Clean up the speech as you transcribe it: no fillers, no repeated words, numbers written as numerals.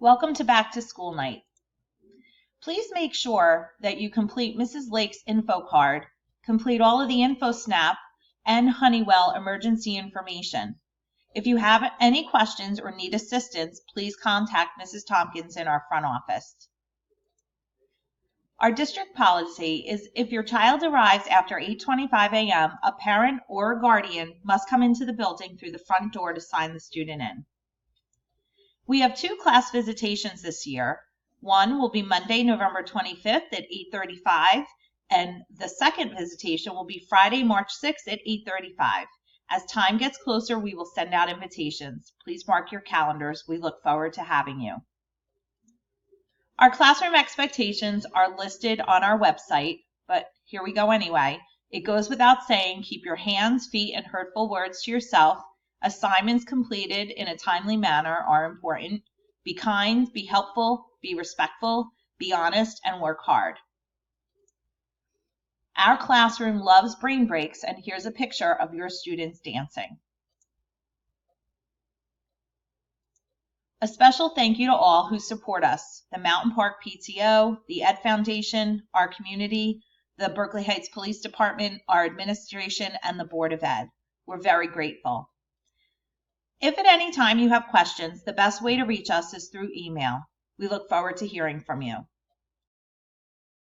Welcome to Back to School Night. Please make sure that you complete Mrs. Lake's info card, complete all of the info snap, and Honeywell emergency information. If you have any questions or need assistance, please contact Mrs. Tompkins in our front office. Our district policy is if your child arrives after 8:25 a.m., a parent or a guardian must come into the building through the front door to sign the student in. We have 2 class visitations this year. One will be Monday, November 25th at 8:35, and the second visitation will be Friday, March 6th at 8:35. As time gets closer, we will send out invitations. Please mark your calendars. We look forward to having you. Our classroom expectations are listed on our website, but here we go anyway. It goes without saying, keep your hands, feet, and hurtful words to yourself. Assignments completed in a timely manner are important. Be kind, be helpful, be respectful, be honest, and work hard. Our classroom loves brain breaks, and here's a picture of your students dancing. A special thank you to all who support us, the Mountain Park PTO, the Ed Foundation, our community, the Berkeley Heights Police Department, our administration, and the Board of Ed. We're very grateful. If at any time you have questions, the best way to reach us is through email. We look forward to hearing from you.